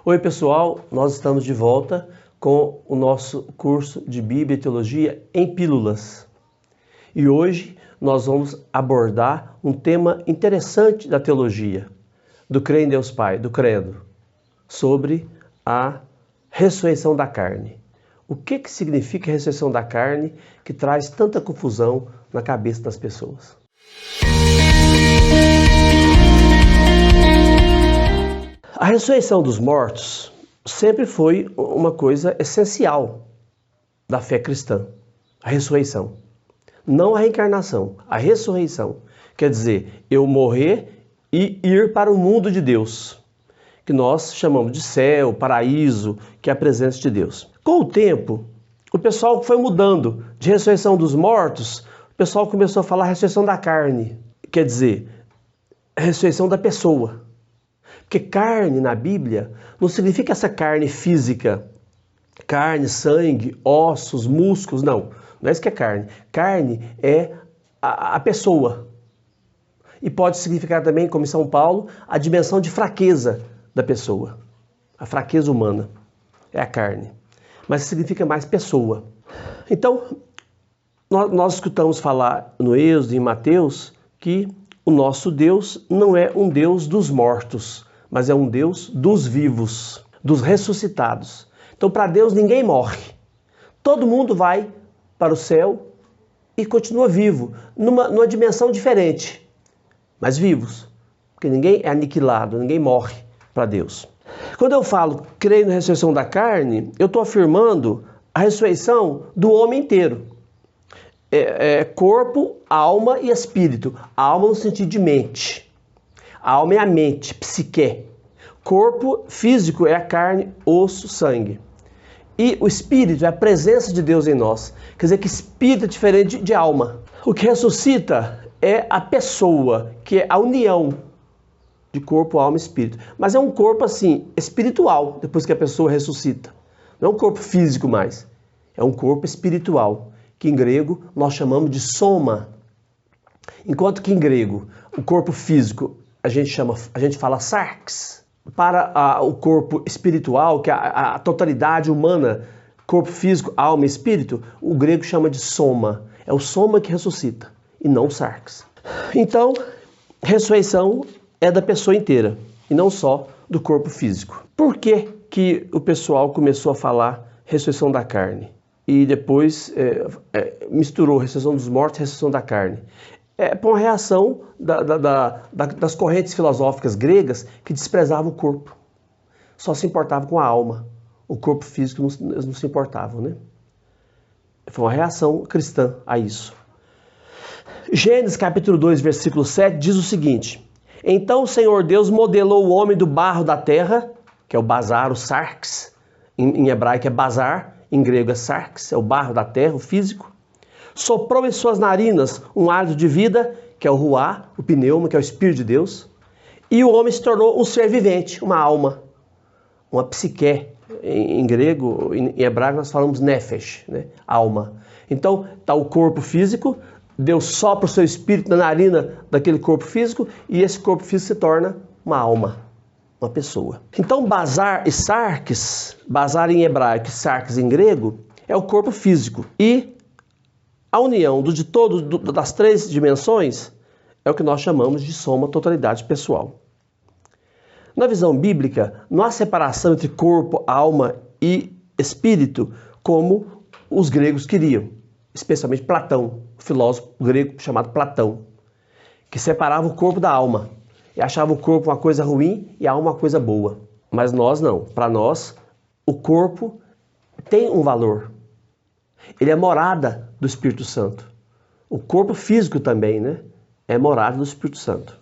Oi pessoal, nós estamos de volta com o nosso curso de Bíblia e Teologia em Pílulas. E hoje nós vamos abordar um tema interessante da teologia, do crer em Deus Pai, do credo, sobre a ressurreição da carne. O que significa a ressurreição da carne que traz tanta confusão na cabeça das pessoas? A ressurreição dos mortos sempre foi uma coisa essencial da fé cristã. A ressurreição. Não a reencarnação, a ressurreição. Quer dizer, eu morrer e ir para o mundo de Deus, que nós chamamos de céu, paraíso, que é a presença de Deus. Com o tempo, o pessoal foi mudando de ressurreição dos mortos, o pessoal começou a falar ressurreição da carne. Quer dizer, a ressurreição da pessoa. Porque carne na Bíblia não significa essa carne física, carne, sangue, ossos, músculos, não. Não é isso que é carne. Carne é a pessoa. E pode significar também, como em São Paulo, a dimensão de fraqueza da pessoa. A fraqueza humana é a carne. Mas significa mais pessoa. Então, nós escutamos falar no Êxodo e em Mateus que o nosso Deus não é um Deus dos mortos, mas é um Deus dos vivos, dos ressuscitados. Então, para Deus, ninguém morre. Todo mundo vai para o céu e continua vivo, numa dimensão diferente, mas vivos. Porque ninguém é aniquilado, ninguém morre para Deus. Quando eu falo creio na ressurreição da carne, eu estou afirmando a ressurreição do homem inteiro. Corpo, alma e espírito. A alma no sentido de mente. A alma é a mente, psique. Corpo físico é a carne, osso, sangue. E o espírito é a presença de Deus em nós. Quer dizer que espírito é diferente de alma. O que ressuscita é a pessoa, que é a união de corpo, alma e espírito. Mas é um corpo assim, espiritual, depois que a pessoa ressuscita. Não é um corpo físico mais. É um corpo espiritual, que em grego nós chamamos de soma. Enquanto que em grego o corpo físico a gente fala sarx. Para o corpo espiritual, que é a totalidade humana, corpo físico, alma e espírito, o grego chama de soma. É o soma que ressuscita, e não o sarx. Então, ressurreição é da pessoa inteira, e não só do corpo físico. Por que o pessoal começou a falar ressurreição da carne? E depois misturou ressurreição dos mortos e ressurreição da carne. Por uma reação das correntes filosóficas gregas que desprezavam o corpo. Só se importavam com a alma. O corpo físico não se importavam, né? Foi uma reação cristã a isso. Gênesis capítulo 2, versículo 7 diz o seguinte: Então o Senhor Deus modelou o homem do barro da terra, que é o bazar, o sarx, em hebraico é bazar, em grego é sarx, é o barro da terra, o físico. Soprou em suas narinas um hálito de vida, que é o ruá, o pneuma, que é o Espírito de Deus. E o homem se tornou um ser vivente, uma alma, uma psique. Em grego, em hebraico nós falamos nefesh, né? Alma. Então está o corpo físico, Deus sopra o seu espírito na narina daquele corpo físico e esse corpo físico se torna uma alma, uma pessoa. Então bazar e sarx, bazar em hebraico e sarx em grego, é o corpo físico. E a união das três dimensões é o que nós chamamos de soma, totalidade pessoal. Na visão bíblica, não há separação entre corpo, alma e espírito como os gregos queriam, especialmente Platão, o filósofo grego chamado Platão, que separava o corpo da alma e achava o corpo uma coisa ruim e a alma uma coisa boa. Mas nós não. Para nós, o corpo tem um valor. Ele é morada do Espírito Santo. O corpo físico também, né? É morada do Espírito Santo.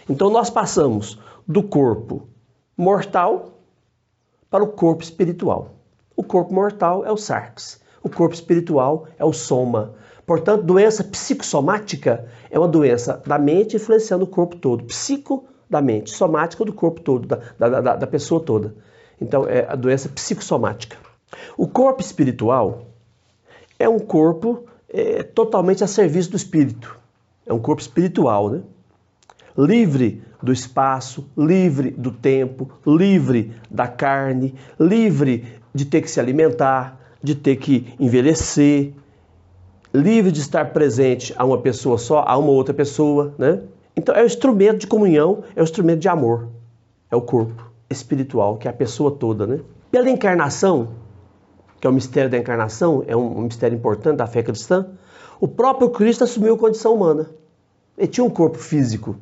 Então nós passamos do corpo mortal para o corpo espiritual. O corpo mortal é o sarx. O corpo espiritual é o soma. Portanto, doença psicossomática é uma doença da mente influenciando o corpo todo. Psico da mente, somática do corpo todo, da pessoa toda. Então é a doença psicossomática. O corpo espiritual é um corpo totalmente a serviço do espírito. É um corpo espiritual, né? Livre do espaço, livre do tempo, livre da carne, livre de ter que se alimentar, de ter que envelhecer, livre de estar presente a uma pessoa só, a uma outra pessoa, né? Então é um instrumento de comunhão, é um instrumento de amor, é o corpo espiritual, que é a pessoa toda, né? Pela encarnação, que é o mistério da encarnação, é um mistério importante da fé cristã, o próprio Cristo assumiu a condição humana. Ele tinha um corpo físico,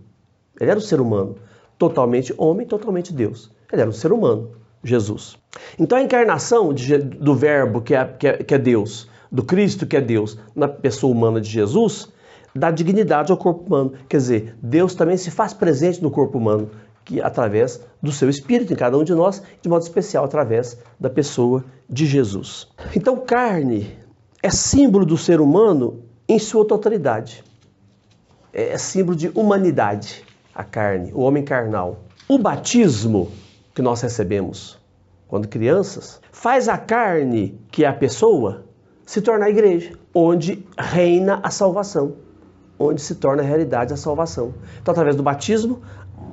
ele era um ser humano, totalmente homem, totalmente Deus. Ele era um ser humano, Jesus. Então a encarnação do Verbo, que é Deus, do Cristo, que é Deus, na pessoa humana de Jesus, dá dignidade ao corpo humano. Quer dizer, Deus também se faz presente no corpo humano, que através do seu Espírito em cada um de nós, de modo especial através da pessoa de Jesus. Então, carne é símbolo do ser humano em sua totalidade. É símbolo de humanidade, a carne, o homem carnal. O batismo que nós recebemos quando crianças faz a carne, que é a pessoa, se tornar a igreja, onde reina a salvação, onde se torna a realidade a salvação. Então, através do batismo,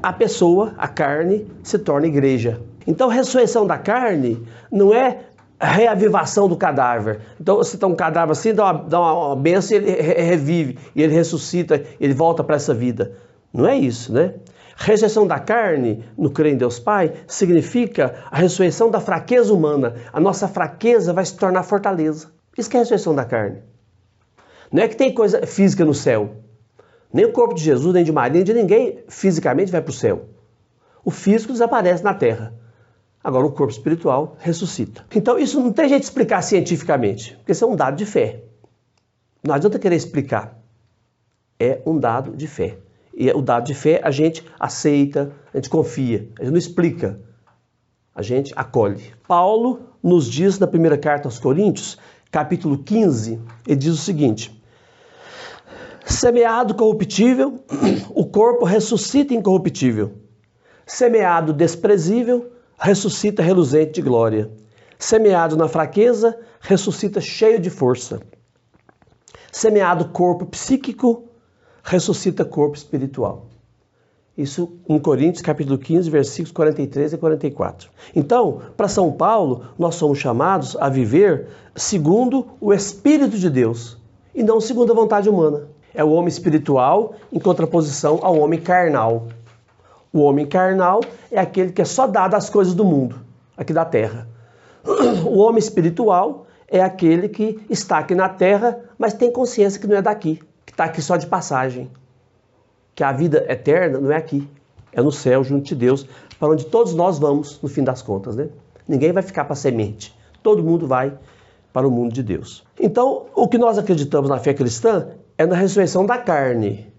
a pessoa, a carne, se torna igreja. Então, a ressurreição da carne não é reavivação do cadáver. Então, você está um cadáver assim, dá uma bênção e ele revive, e ele ressuscita, ele volta para essa vida. Não é isso, né? Ressurreição da carne, no crer em Deus Pai, significa a ressurreição da fraqueza humana. A nossa fraqueza vai se tornar fortaleza. Isso que é a ressurreição da carne. Não é que tem coisa física no céu. Nem o corpo de Jesus, nem de Maria, nem de ninguém fisicamente vai para o céu. O físico desaparece na terra. Agora o corpo espiritual ressuscita. Então isso não tem jeito de explicar cientificamente, porque isso é um dado de fé. Não adianta querer explicar. É um dado de fé. E o dado de fé a gente aceita, a gente confia, a gente não explica, a gente acolhe. Paulo nos diz na primeira carta aos Coríntios, capítulo 15, ele diz o seguinte: semeado corruptível, o corpo ressuscita incorruptível. Semeado desprezível, ressuscita reluzente de glória. Semeado na fraqueza, ressuscita cheio de força. Semeado corpo psíquico, ressuscita corpo espiritual. Isso em Coríntios, capítulo 15, versículos 43 e 44. Então, para São Paulo, nós somos chamados a viver segundo o Espírito de Deus e não segundo a vontade humana. É o homem espiritual em contraposição ao homem carnal. O homem carnal é aquele que é só dado às coisas do mundo, aqui da terra. O homem espiritual é aquele que está aqui na terra, mas tem consciência que não é daqui, que está aqui só de passagem. Que a vida eterna não é aqui, é no céu, junto de Deus, para onde todos nós vamos, no fim das contas, né? Ninguém vai ficar para semente, todo mundo vai para o mundo de Deus. Então, o que nós acreditamos na fé cristã é na ressurreição da carne,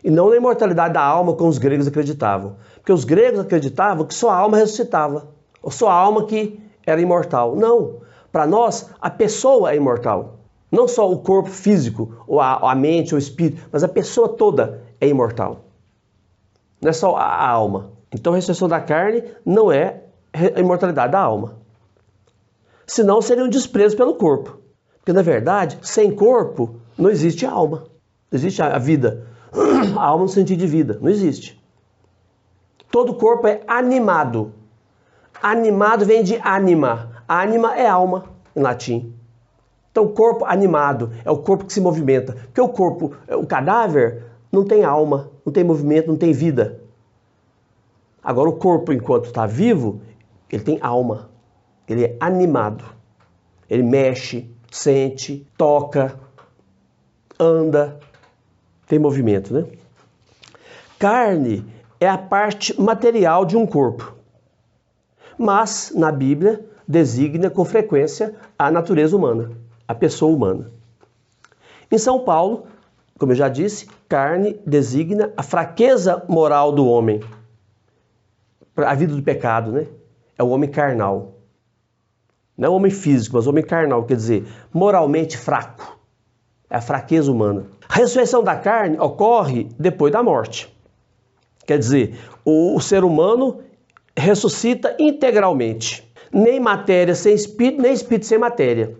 e não na imortalidade da alma, como os gregos acreditavam. Porque os gregos acreditavam que só a alma ressuscitava, ou só a alma que era imortal. Não, para nós, a pessoa é imortal. Não só o corpo físico, ou a mente, ou o espírito, mas a pessoa toda é imortal. Não é só a alma. Então a ressurreição da carne não é a imortalidade da alma. Senão seria um desprezo pelo corpo. Porque na verdade, sem corpo, não existe alma. Não existe a vida. A alma no sentido de vida. Não existe. Todo corpo é animado. Animado vem de anima. Anima é alma, em latim. Então, corpo animado é o corpo que se movimenta. Porque o corpo, o cadáver, não tem alma, não tem movimento, não tem vida. Agora, o corpo, enquanto está vivo, ele tem alma. Ele é animado. Ele mexe, sente, toca, anda, tem movimento, né? Carne é a parte material de um corpo. Mas, na Bíblia, designa com frequência a natureza humana, a pessoa humana. Em São Paulo, como eu já disse, carne designa a fraqueza moral do homem. A vida do pecado, né? É o homem carnal. Não é o homem físico, mas o homem carnal, quer dizer, moralmente fraco. É a fraqueza humana. A ressurreição da carne ocorre depois da morte. Quer dizer, o ser humano ressuscita integralmente. Nem matéria sem espírito, nem espírito sem matéria.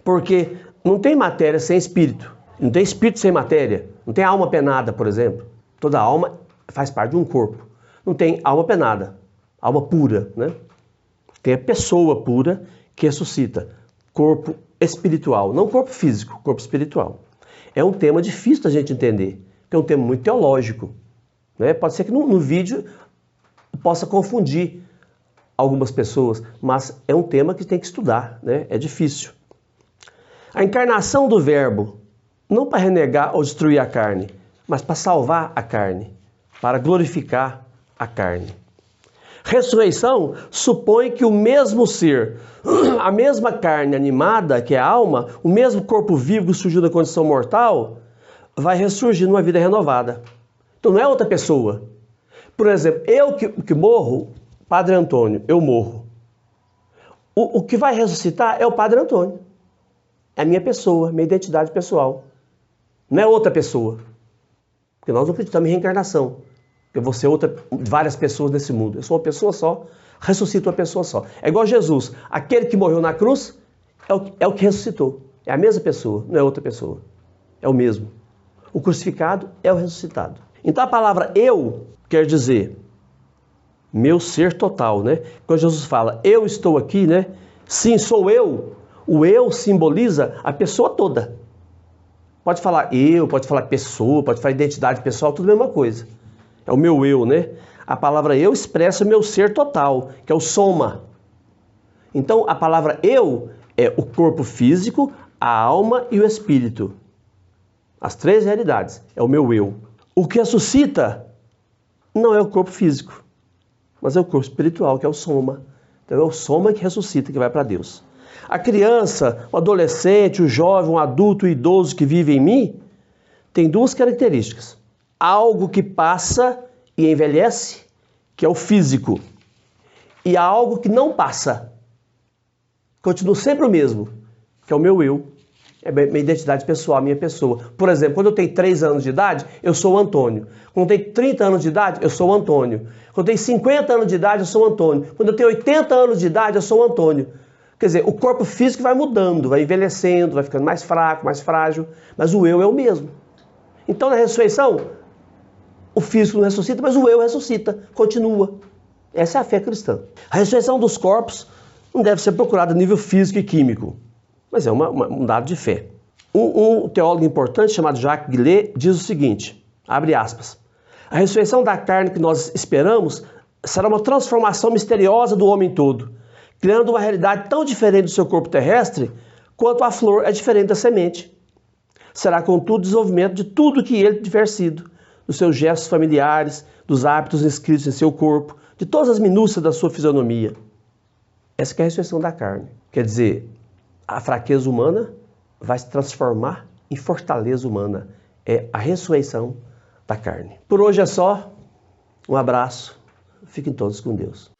Porque não tem matéria sem espírito. Não tem espírito sem matéria. Não tem alma penada, por exemplo. Toda alma faz parte de um corpo. Não tem alma penada, alma pura, né? Tem a pessoa pura que ressuscita, corpo espiritual, não corpo físico, corpo espiritual. É um tema difícil da gente entender, porque é um tema muito teológico, né? Pode ser que no vídeo possa confundir algumas pessoas, mas é um tema que tem que estudar, né? É difícil. A encarnação do Verbo, não para renegar ou destruir a carne, mas para salvar a carne, para glorificar a carne. Ressurreição supõe que o mesmo ser, a mesma carne animada, que é a alma, o mesmo corpo vivo que surgiu da condição mortal, vai ressurgir numa vida renovada. Então não é outra pessoa. Por exemplo, eu que morro, Padre Antônio, eu morro. O que vai ressuscitar é o Padre Antônio. É a minha pessoa, minha identidade pessoal. Não é outra pessoa. Porque nós não acreditamos em reencarnação. Eu vou ser várias pessoas nesse mundo. Eu sou uma pessoa só, ressuscito uma pessoa só. É igual Jesus. Aquele que morreu na cruz é o que ressuscitou. É a mesma pessoa, não é outra pessoa. É o mesmo. O crucificado é o ressuscitado. Então a palavra eu quer dizer meu ser total, né? Quando Jesus fala eu estou aqui, né? Sim, sou eu. O eu simboliza a pessoa toda. Pode falar eu, pode falar pessoa, pode falar identidade pessoal, tudo a mesma coisa. É o meu eu, né? A palavra eu expressa o meu ser total, que é o soma. Então, a palavra eu é o corpo físico, a alma e o espírito. As três realidades. É o meu eu. O que ressuscita não é o corpo físico, mas é o corpo espiritual, que é o soma. Então, é o soma que ressuscita, que vai para Deus. A criança, o adolescente, o jovem, o adulto, o idoso que vive em mim, tem duas características. Algo que passa e envelhece, que é o físico, e algo que não passa, continua sempre o mesmo, que é o meu eu, é minha identidade pessoal, a minha pessoa. Por exemplo, quando eu tenho 3 anos de idade, eu sou o Antônio. Quando eu tenho 30 anos de idade, eu sou o Antônio. Quando eu tenho 50 anos de idade, eu sou o Antônio. Quando eu tenho 80 anos de idade, eu sou o Antônio. Quer dizer, o corpo físico vai mudando, vai envelhecendo, vai ficando mais fraco, mais frágil, mas o eu é o mesmo. Então, na ressurreição, o físico não ressuscita, mas o eu ressuscita, continua. Essa é a fé cristã. A ressurreição dos corpos não deve ser procurada a nível físico e químico, mas é um dado de fé. Um teólogo importante chamado Jacques Guillet diz o seguinte, abre aspas, a ressurreição da carne que nós esperamos será uma transformação misteriosa do homem todo, criando uma realidade tão diferente do seu corpo terrestre quanto a flor é diferente da semente. Será, contudo, o desenvolvimento de tudo que ele tiver sido, dos seus gestos familiares, dos hábitos inscritos em seu corpo, de todas as minúcias da sua fisionomia. Essa que é a ressurreição da carne. Quer dizer, a fraqueza humana vai se transformar em fortaleza humana. É a ressurreição da carne. Por hoje é só. Um abraço. Fiquem todos com Deus.